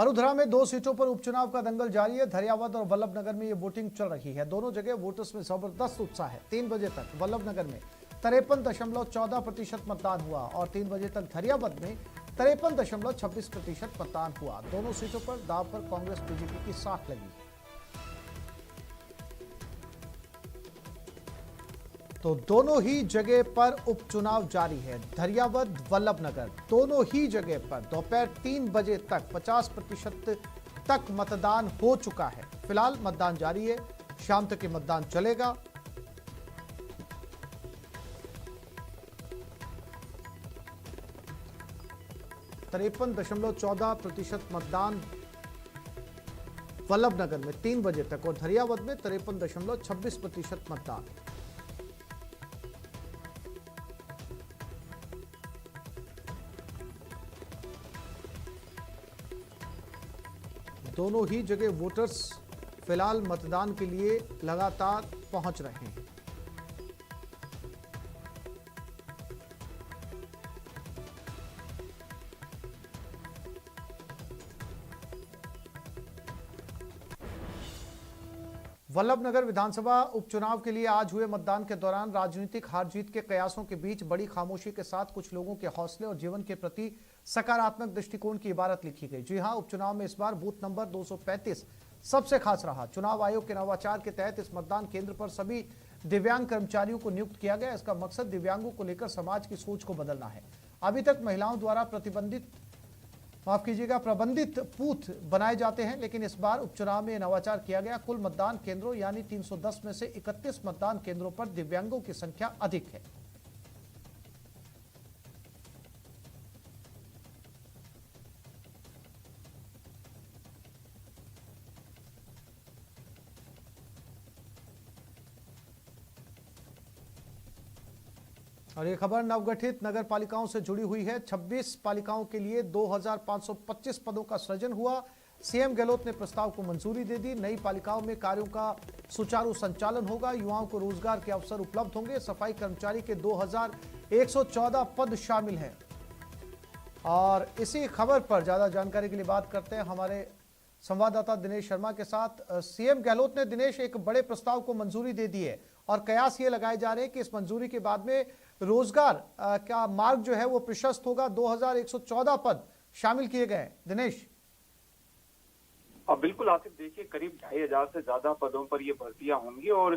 वडोदरा में 2 सीटों पर उपचुनाव का दंगल जारी है। धरियावद और वल्लभनगर में ये वोटिंग चल रही है। दोनों जगह वोटर्स में जबरदस्त उत्साह है। 3 बजे तक वल्लभनगर में 53.14% मतदान हुआ और 3 बजे तक धरियावद में 53.26% मतदान हुआ। दोनों सीटों पर दांव पर कांग्रेस बीजेपी की साख लगी है। तो दोनों ही जगह पर उपचुनाव जारी है। धरियावद वल्लभनगर दोनों ही जगह पर दोपहर 3 बजे तक 50% तक मतदान हो चुका है। फिलहाल मतदान जारी है, शाम तक ये मतदान चलेगा। (53.14% मतदान वल्लभनगर में 3 बजे तक और धरियावद में 53.26% मतदान। दोनों ही जगह वोटर्स फिलहाल मतदान के लिए लगातार पहुंच रहे हैं। वल्लभनगर विधानसभा उपचुनाव के लिए आज हुए मतदान के दौरान राजनीतिक हार जीत के कयासों के बीच बड़ी खामोशी के साथ कुछ लोगों के हौसले और जीवन के प्रति सकारात्मक दृष्टिकोण की इबारत लिखी गई। जी हां, उपचुनाव में इस बार बूथ नंबर 235 सबसे खास रहा। चुनाव आयोग के नवाचार के तहत इस मतदान केंद्र पर सभी दिव्यांग कर्मचारियों को नियुक्त किया गया। इसका मकसद दिव्यांगों को लेकर समाज की सोच को बदलना है। अभी तक महिलाओं द्वारा प्रबंधित बूथ बनाए जाते हैं, लेकिन इस बार उपचुनाव में नवाचार किया गया। कुल मतदान केंद्रों यानी 310 में से 31 मतदान केंद्रों पर दिव्यांगों की संख्या अधिक है। और ये खबर नवगठित नगर पालिकाओं से जुड़ी हुई है। 26 पालिकाओं के लिए 2525 पदों का सृजन हुआ। सीएम गहलोत ने प्रस्ताव को मंजूरी दे दी। नई पालिकाओं में कार्यों का सुचारू संचालन होगा। युवाओं को रोजगार के अवसर उपलब्ध होंगे। सफाई कर्मचारी के 2114 पद शामिल हैं। और इसी खबर पर ज्यादा जानकारी के लिए बात करते हैं हमारे संवाददाता दिनेश शर्मा के साथ। सीएम गहलोत ने, दिनेश, एक बड़े प्रस्ताव को मंजूरी दे दी है और कयास ये लगाए जा रहे हैं कि इस मंजूरी के बाद में रोजगार का मार्ग जो है वो प्रशस्त होगा। 2114 पद शामिल किए गए। दिनेश। बिल्कुल आसिफ, देखिए करीब 2500 से ज्यादा पदों पर ये भर्तियां होंगी और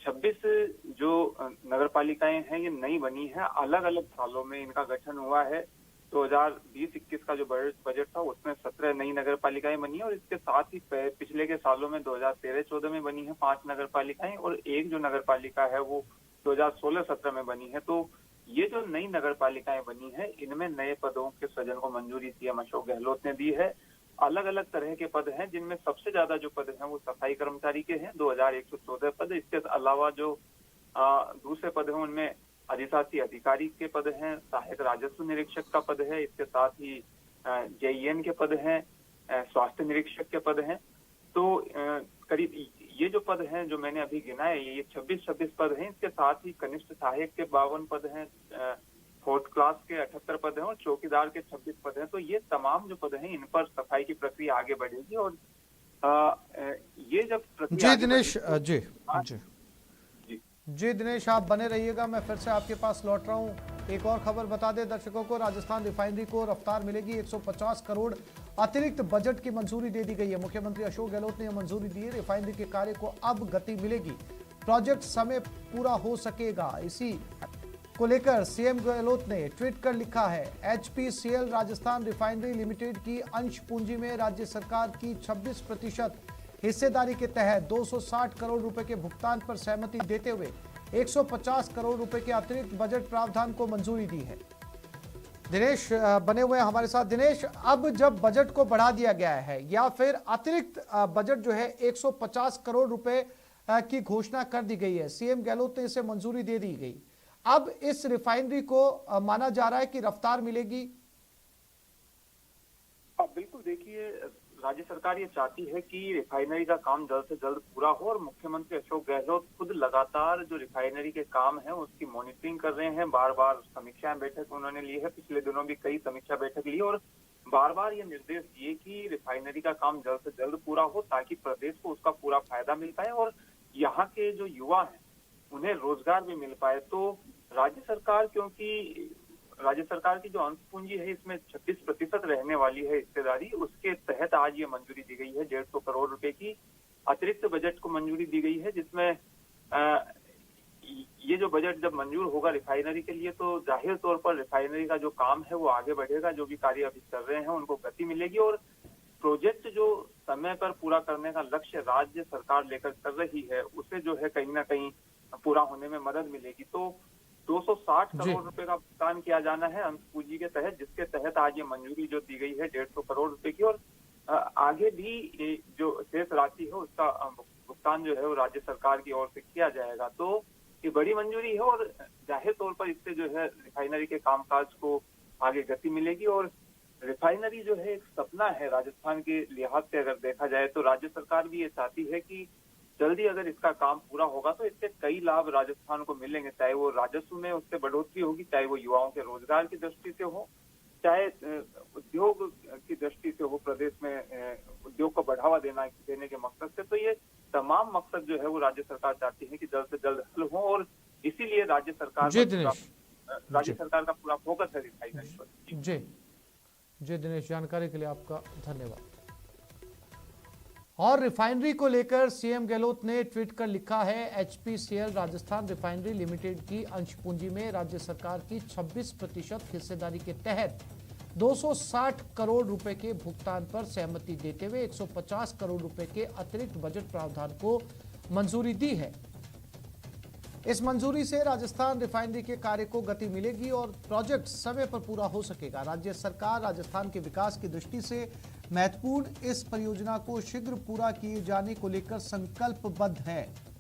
26 जो नगर पालिकाएं हैं ये नई बनी हैं। अलग अलग सालों में इनका गठन हुआ है। 2020-21 का जो बजट था उसमें 17 नई नगर पालिकाएं बनी है और इसके साथ ही पिछले के सालों में 2013-14 में बनी है 5 नगर पालिकाएं और एक जो नगर पालिका है वो 2016-17 में बनी है। तो ये जो नई नगर पालिकाएं बनी है इनमें नए पदों के सृजन को मंजूरी सीएम अशोक गहलोत ने दी है। अलग अलग तरह के पद हैं जिनमें सबसे ज्यादा जो पद हैं वो सफाई कर्मचारी के हैं, 2114 पद। इसके अलावा जो दूसरे पद हैं उनमें अधिशासी अधिकारी के पद हैं, सहायक राजस्व निरीक्षक का पद है, इसके साथ ही जेईएन के पद हैं, स्वास्थ्य निरीक्षक के पद हैं। तो करीब ये जो पद हैं जो मैंने अभी गिनाए ये 26 पद हैं। इसके साथ ही कनिष्ठ सहायक के 52 पद हैं, फोर्थ क्लास के 78 पद हैं और चौकीदार के 26 पद हैं। तो ये तमाम जो पद हैं इन पर सफाई की प्रक्रिया आगे बढ़ेगी और ये जब प्रक्रिया जी दिनेश, जी दिनेश, आप बने रहिएगा, मैं फिर से आपके पास लौट रहा हूं। एक और खबर बता दें दर्शकों को, राजस्थान रिफाइनरी को रफ्तार मिलेगी। 150 करोड़ अतिरिक्त बजट की मंजूरी दे दी गई है। मुख्यमंत्री अशोक गहलोत ने यह मंजूरी दी है। रिफाइनरी के कार्य को अब गति मिलेगी, प्रोजेक्ट समय पूरा हो सकेगा। इसी को लेकर सीएम गहलोत ने ट्वीट कर लिखा है, एचपीसीएल राजस्थान रिफाइनरी लिमिटेड की अंश पूंजी में राज्य सरकार की 26% हिस्सेदारी के तहत 260 करोड़ रुपए के भुगतान पर सहमति देते हुए 150 करोड़ रुपए के अतिरिक्त बजट प्रावधान को मंजूरी दी है। दिनेश बने हुए हैं हमारे साथ। दिनेश, अब जब बजट को बढ़ा दिया गया है या फिर अतिरिक्त बजट जो है 150 करोड़ रुपए की घोषणा कर दी गई है, सीएम गहलोत ने इसे मंजूरी दे दी गई, अब इस रिफाइनरी को माना जा रहा है कि रफ्तार मिलेगी? बिल्कुल, देखिए राज्य सरकार ये चाहती है कि रिफाइनरी का काम जल्द से जल्द पूरा हो और मुख्यमंत्री अशोक गहलोत खुद लगातार जो रिफाइनरी के काम है उसकी मॉनिटरिंग कर रहे हैं। बार बार समीक्षा बैठक उन्होंने ली है, पिछले दिनों भी कई समीक्षा बैठक ली और बार बार ये निर्देश दिए कि रिफाइनरी का काम जल्द से जल्द पूरा हो ताकि प्रदेश को उसका पूरा फायदा मिल पाए और यहाँ के जो युवा हैं उन्हें रोजगार भी मिल पाए। तो राज्य सरकार, क्योंकि राज्य सरकार की जो अंश पूंजी है इसमें 26% रहने वाली है हिस्सेदारी, उसके तहत आज ये मंजूरी दी गई है। 150 करोड़ रुपए की अतिरिक्त बजट को मंजूरी दी गई है, जिसमें ये जो बजट जब मंजूर होगा रिफाइनरी के लिए तो जाहिर तौर पर रिफाइनरी का जो काम है वो आगे बढ़ेगा। जो भी कार्य अभी चल रहे हैं उनको गति मिलेगी और प्रोजेक्ट जो समय पर पूरा करने का लक्ष्य राज्य सरकार लेकर चल रही है उसे जो है कहीं ना कहीं पूरा होने में मदद मिलेगी। तो 260 करोड़ रुपए का भुगतान किया जाना है अंश पूंजी के तहत, जिसके तहत आज ये मंजूरी जो दी गई है 150 करोड़ रुपए की। और आगे भी जो शेष राशि है उसका भुगतान जो है वो राज्य सरकार की ओर से किया जाएगा। तो ये बड़ी मंजूरी है और जाहिर तौर पर इससे जो है रिफाइनरी के कामकाज को आगे गति मिलेगी। और रिफाइनरी जो है एक सपना है राजस्थान के लिहाज से अगर देखा जाए तो राज्य सरकार भी ये चाहती है कि जल्दी अगर इसका काम पूरा होगा तो इससे कई लाभ राजस्थान को मिलेंगे, चाहे वो राजस्व में उससे बढ़ोतरी होगी, चाहे वो युवाओं के रोजगार की दृष्टि से हो, चाहे उद्योग की दृष्टि से हो, प्रदेश में उद्योग को बढ़ावा देने के मकसद से। तो ये तमाम मकसद जो है वो राज्य सरकार चाहती है कि जल्द से जल्द हल हो और इसीलिए राज्य सरकार का पूरा फोकस है रिफाइनरी पर। जी दिनेश, जानकारी के लिए आपका धन्यवाद। और रिफाइनरी को लेकर सीएम गहलोत ने ट्वीट कर लिखा है, एचपीसीएल राजस्थान रिफाइनरी लिमिटेड की अंश पूंजी में राज्य सरकार की 26% हिस्सेदारी के तहत 260 करोड़ रुपए के भुगतान पर सहमति देते हुए 150 करोड़ रुपए के अतिरिक्त बजट प्रावधान को मंजूरी दी है। इस मंजूरी से राजस्थान रिफाइनरी के कार्य को गति मिलेगी और प्रोजेक्ट समय पर पूरा हो सकेगा। राज्य सरकार राजस्थान के विकास की दृष्टि से महत्वपूर्ण इस परियोजना को शीघ्र पूरा किए जाने को लेकर संकल्पबद्ध है।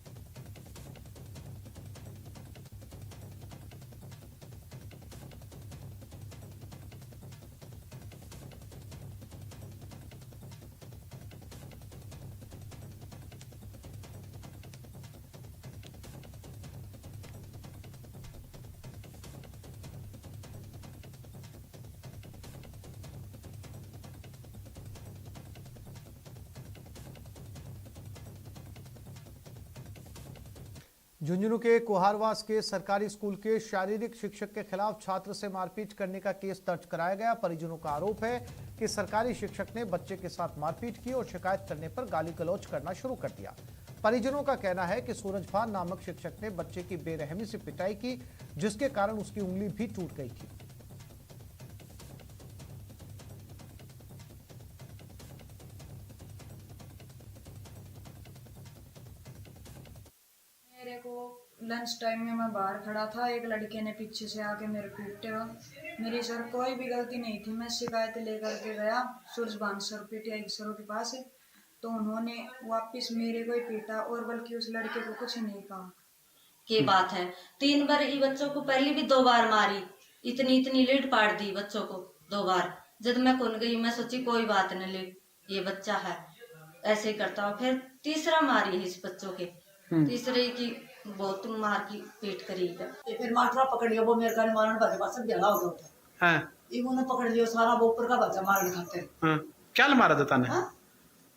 झुंझुनू के कुहारवास के सरकारी स्कूल के शारीरिक शिक्षक के खिलाफ छात्र से मारपीट करने का केस दर्ज कराया गया। परिजनों का आरोप है कि सरकारी शिक्षक ने बच्चे के साथ मारपीट की और शिकायत करने पर गाली गलौज करना शुरू कर दिया। परिजनों का कहना है कि सूरजभान नामक शिक्षक ने बच्चे की बेरहमी से पिटाई की, जिसके कारण उसकी उंगली भी टूट गई थी। मेरे को लंच टाइम में मैं बाहर खड़ा था, एक लड़के ने पीछे से आके मेरे पीटे। मेरी सर कोई भी गलती नहीं थी। मैं शिकायत लेकर के गया सूरजभान सर पीटीआई सरों के पास, तो उन्होंने वापस मेरे को ही पीटा और बल्कि उस लड़के को कुछ नहीं कहा। की बात है 3 बार ये बच्चों को पहले भी 2 बार मारी, इतनी लीड पाड़ दी बच्चों को 2 बार। जब मैं खुल गई मैं सोची कोई बात नहीं, लीड ये बच्चा है ऐसे ही करता हूँ। फिर तीसरा मारी है इस बच्चों के, तीसरे की बहुत मार की पीट करी है। फिर मास्टर पकड़ लिया, वो मेरे घर मारने बच्चे पास गला हो गया। हां इन्होंने पकड़ लिया सारा, वो ऊपर का बच्चा मारने खातिर। हां क्या मारा था तने?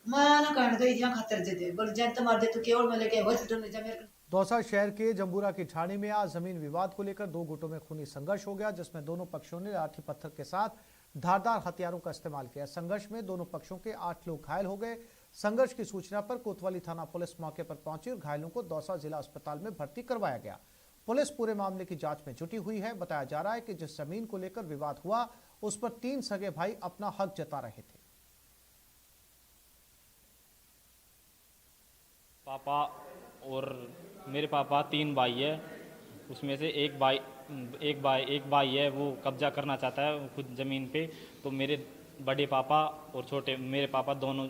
मैंने कहने गई जहां खातिर दे दे, बोल जब मार दे तो केवल मैं लेके हॉस्पिटल में जा। मेरे दौसा शहर के जंबूरा की ठाणी में आज जमीन विवाद को लेकर 2 गुटों में खूनी संघर्ष हो गया, जिसमें दोनों पक्षों ने लाठी पत्थर के साथ धारदार हथियारों का इस्तेमाल किया। संघर्ष में दोनों पक्षों के 8 लोग घायल हो गए। संघर्ष की सूचना पर कोतवाली थाना पुलिस मौके पर पहुंची और घायलों को दौसा जिला अस्पताल में भर्ती करवाया गया। पुलिस पूरे मामले की जांच में जुटी हुई है। बताया जा रहा है कि जिस जमीन को लेकर विवाद हुआ उस पर 3 सगे भाई अपना हक जता रहे थे। पापा और मेरे पापा 3 भाई है, उसमें से एक भाई है वो कब्जा करना चाहता है खुद ज़मीन पे। तो मेरे बड़े पापा और छोटे मेरे पापा दोनों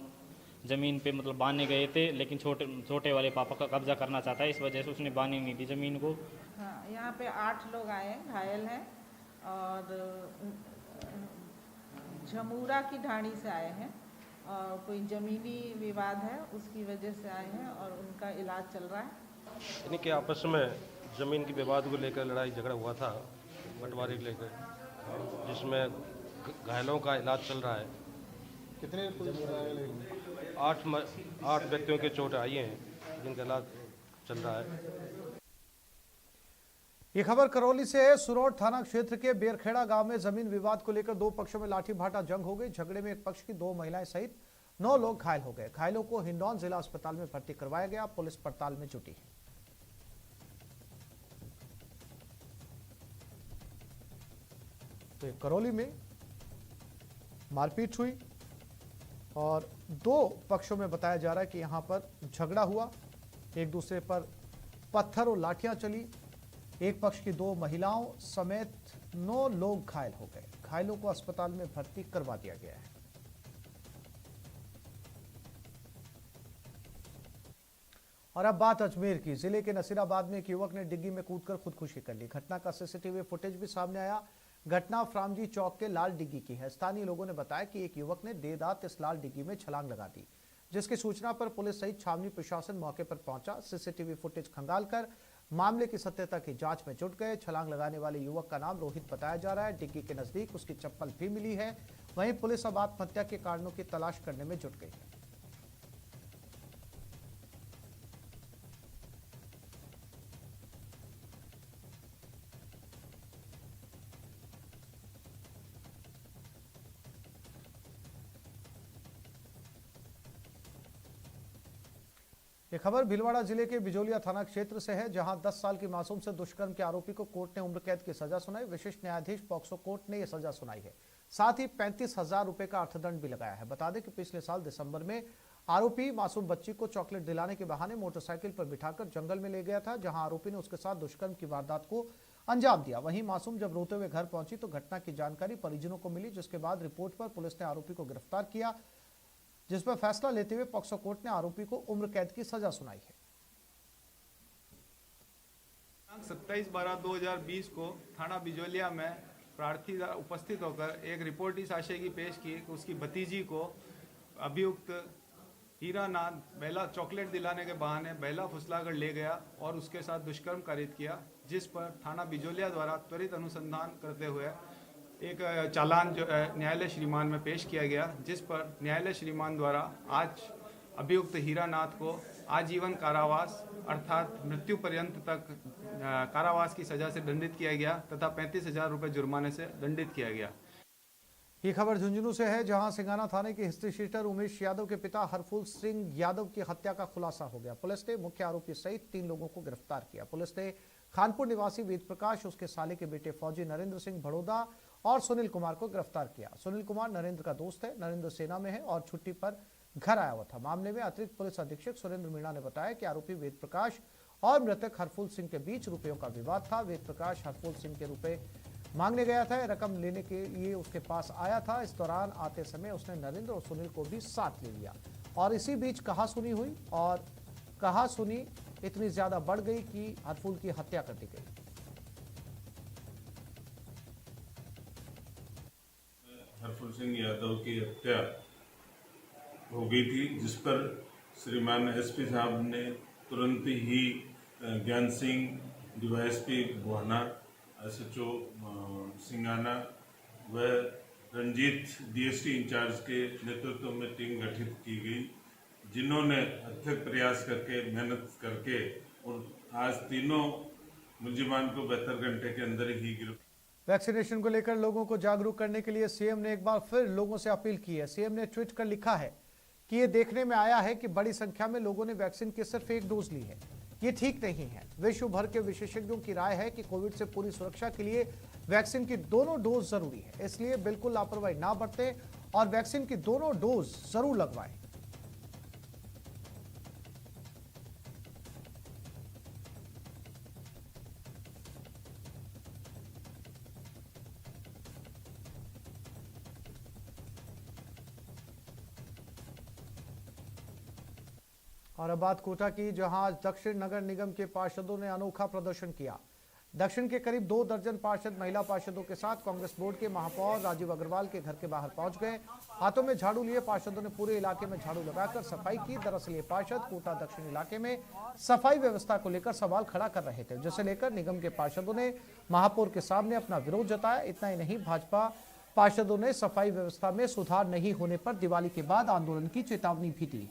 ज़मीन पे मतलब बांधने गए थे, लेकिन छोटे वाले पापा का कब्जा करना चाहता है, इस वजह से उसने बांधी नहीं थी ज़मीन को। हाँ, यहाँ पे 8 लोग आए हैं, घायल हैं और झमूरा की ढाणी से आए हैं और कोई ज़मीनी विवाद है उसकी वजह से आए हैं और उनका इलाज चल रहा है। इनके आपस में ज़मीन के विवाद को लेकर लड़ाई झगड़ा हुआ था, बंटवारे को लेकर, जिसमें घायलों का इलाज चल रहा है। कितने घायल हैं? 8 व्यक्तियों के चोट आई हैं जिनका इलाज चल रहा है। ये खबर करौली से है। सुरौठ थाना क्षेत्र के बेरखेड़ा गांव में जमीन विवाद को लेकर दो पक्षों में लाठी भाटा जंग हो गई। झगड़े में एक पक्ष की 2 महिलाएं सहित 9 लोग घायल हो गए। घायलों को हिंडौन जिला अस्पताल में भर्ती करवाया गया। पुलिस पड़ताल में जुटी है। तो करौली में मारपीट हुई और 2 पक्षों में बताया जा रहा है कि यहां पर झगड़ा हुआ, एक दूसरे पर पत्थर और लाठियां चली। एक पक्ष की 2 महिलाओं समेत 9 लोग घायल हो गए। घायलों को अस्पताल में भर्ती करवा दिया गया है। और अब बात अजमेर की। जिले के नसीराबाद में एक युवक ने डिग्गी में कूदकर खुदकुशी कर ली। घटना का सीसीटीवी फुटेज भी सामने आया। घटना फ्रामजी चौक के लाल डिग्गी की है। स्थानीय लोगों ने बताया कि एक युवक ने देर रात इस लाल डिग्गी में छलांग लगा दी, जिसकी सूचना पर पुलिस सहित छावनी प्रशासन मौके पर पहुंचा। सीसीटीवी फुटेज खंगालकर मामले की सत्यता की जांच में जुट गए। छलांग लगाने वाले युवक का नाम रोहित बताया जा रहा है। डिग्गी के नजदीक उसकी चप्पल भी मिली है। वहीं पुलिस अब आत्महत्या के कारणों की तलाश करने में जुट गई है। ये खबर भीलवाड़ा जिले के बिजोलिया थाना क्षेत्र से है, जहां 10 साल की मासूम से दुष्कर्म के आरोपी को कोर्ट ने उम्र कैद की सजा सुनाई। विशिष्ट न्यायाधीश पॉक्सो कोर्ट ने यह सजा सुनाई है। साथ ही 35,000 रुपए का अर्थदंड भी लगाया है। बता दें कि पिछले साल दिसंबर में आरोपी मासूम बच्ची को चॉकलेट दिलाने के बहाने मोटरसाइकिल पर बिठाकर जंगल में ले गया था, जहां आरोपी ने उसके साथ दुष्कर्म की वारदात को अंजाम दिया। वहीं मासूम जब रोते हुए घर पहुंची तो घटना की जानकारी परिजनों को मिली, जिसके बाद रिपोर्ट पर पुलिस ने आरोपी को गिरफ्तार किया, जिस पर फैसला लेते हुए पॉक्सो कोर्ट ने आरोपी को उम्र कैद की सजा सुनाई है। 27/12/2020 को थाना बिजोलिया में प्रार्थी उपस्थित होकर एक रिपोर्ट इस आशय की पेश की कि उसकी भतीजी को अभियुक्त हीरानाथ बेला चॉकलेट दिलाने के बहाने बेला फुसलाकर ले गया और उसके साथ दुष्कर्म कारित किया, जिस पर थाना बिजोलिया द्वारा त्वरित अनुसंधान करते हुए एक चालान जो न्यायालय श्रीमान में पेश किया गया, जिस पर न्यायालय श्रीमान द्वारा आज अभियुक्त हीरानाथ को आजीवन कारावास अर्थात मृत्यु पर्यंत तक कारावास की सजा से दंडित किया गया तथा 35,000 रुपये जुर्माने से दंडित किया गया। ये खबर झुंझुनू से है, जहां सिंगाना थाने के हिस्ट्री शीटर उमेश यादव के पिता हरफुल सिंह यादव की हत्या का खुलासा हो गया। पुलिस ने मुख्य आरोपी सहित 3 लोगों को गिरफ्तार किया। पुलिस ने खानपुर निवासी वेद प्रकाश, उसके साले के बेटे फौजी नरेंद्र सिंह भड़ोदा और सुनील कुमार को गिरफ्तार किया। सुनील कुमार नरेंद्र का दोस्त है। नरेंद्र सेना में है और छुट्टी पर घर आया हुआ था। मामले में अतिरिक्त पुलिस अधीक्षक सुरेंद्र मीणा ने बताया कि आरोपी वेद प्रकाश और मृतक हरफुल सिंह के बीच रुपयों का विवाद था। वेद प्रकाश हरफुल सिंह के रुपए मांगने गया था, रकम लेने के लिए उसके पास आया था। इस दौरान आते समय उसने नरेंद्र और सुनील को भी साथ ले लिया और इसी बीच कहासुनी हुई और कहासुनी इतनी ज्यादा बढ़ गई कि हरफुल की हत्या कर दी गई। हरफुल सिंह यादव की हत्या हो गई थी, जिस पर श्रीमान एसपी साहब ने तुरंत ही ज्ञान सिंह डीवाईएसपी बोहना, एसएचओ सिंगाना व रंजीत डीएसटी इंचार्ज के नेतृत्व में टीम गठित की गई, जिन्होंने अथक प्रयास करके मेहनत करके और आज तीनों मुलजिमान को 72 घंटे के अंदर ही गिरफ्तार। वैक्सीनेशन को लेकर लोगों को जागरूक करने के लिए सीएम ने एक बार फिर लोगों से अपील की है। सीएम ने ट्वीट कर लिखा है कि ये देखने में आया है कि बड़ी संख्या में लोगों ने वैक्सीन की सिर्फ 1 डोज ली है। ये ठीक नहीं है। विश्व भर के विशेषज्ञों की राय है कि कोविड से पूरी सुरक्षा के लिए वैक्सीन की दोनों डोज जरूरी है, इसलिए बिल्कुल लापरवाही ना बरतें और वैक्सीन की दोनों डोज जरूर लगवाएं। और अब बात कोटा की, जहां दक्षिण नगर निगम के पार्षदों ने अनोखा प्रदर्शन किया। दक्षिण के करीब 2 दर्जन पार्षद महिला पार्षदों के साथ कांग्रेस बोर्ड के महापौर राजीव अग्रवाल के घर के बाहर पहुंच गए। हाथों में झाड़ू लिए पार्षदों ने पूरे इलाके में झाड़ू लगाकर सफाई की। दरअसल ये पार्षद कोटा दक्षिण इलाके में सफाई व्यवस्था को लेकर सवाल खड़ा कर रहे थे, जिसे लेकर निगम के पार्षदों ने महापौर के सामने अपना विरोध जताया। इतना ही नहीं, भाजपा पार्षदों ने सफाई व्यवस्था में सुधार नहीं होने पर दिवाली के बाद आंदोलन की चेतावनी भी दी।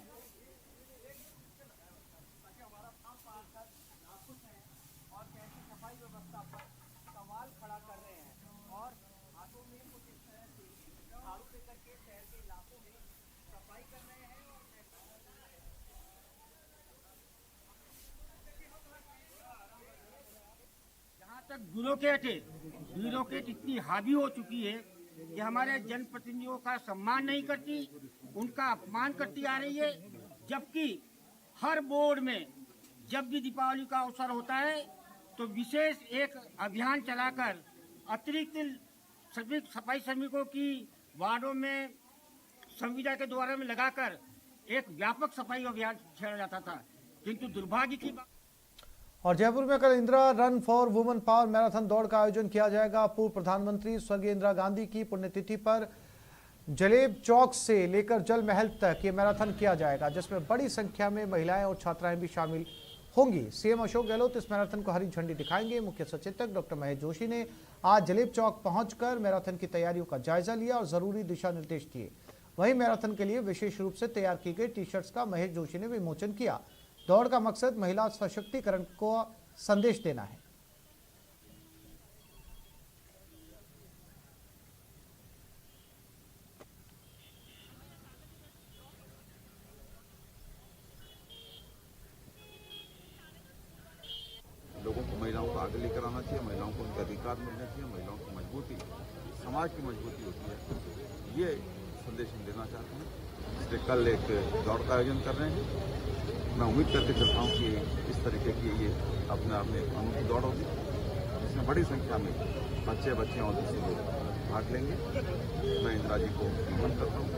ब्यूरोक्रेट इतनी हावी हो चुकी है कि हमारे जनप्रतिनिधियों का सम्मान नहीं करती, उनका अपमान करती आ रही है। जबकि हर बोर्ड में जब भी दीपावली का अवसर होता है तो विशेष एक अभियान चलाकर अतिरिक्त सभी सफाई श्रमिकों की वार्डों में संविदा के द्वारा में लगाकर एक व्यापक सफाई अभियान छेड़ा जाता था, किंतु दुर्भाग्य की बात। और जयपुर में कल Indira run for women power marathon दौड़ का आयोजन किया जाएगा। पूर्व प्रधानमंत्री स्वर्गीय इंदिरा गांधी की पुण्यतिथि पर जलेब चौक से लेकर जल महल तक ये मैराथन किया जाएगा, जिसमें बड़ी संख्या में महिलाएं और छात्राएं भी शामिल होंगी। सीएम अशोक गहलोत इस मैराथन को हरी झंडी दिखाएंगे। मुख्य सचेतक डॉक्टर महेश जोशी ने आज जलेब चौक पहुंचकर मैराथन की तैयारियों का जायजा लिया और जरूरी दिशा निर्देश दिए। वहीं मैराथन के लिए विशेष रूप से तैयार की गई टी शर्ट्स का महेश जोशी ने विमोचन किया। दौड़ का मकसद महिला सशक्तिकरण को संदेश देना है। लोगों को महिलाओं को आगे लेकर आना चाहिए, महिलाओं को उनके अधिकार मिलने चाहिए, महिलाओं की मजबूती समाज की मजबूती होती है, ये संदेश हम देना चाहते हैं। इसलिए कल एक दौड़ का आयोजन कर रहे हैं। मैं उम्मीद करके चलता हूँ कि इस तरीके की ये अपने आप में अनूठी दौड़ होगी, जिसमें बड़ी संख्या में बच्चे और दूसरे लोग भाग लेंगे। मैं इंदिरा जी को नमन करता हूँ,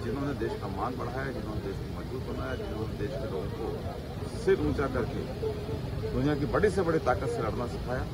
जिन्होंने देश का मान बढ़ाया, जिन्होंने देश को मजबूत बनाया, जिन्होंने देश के लोगों को सिर ऊंचा करके दुनिया की बड़ी से बड़ी ताकत से लड़ना सिखाया।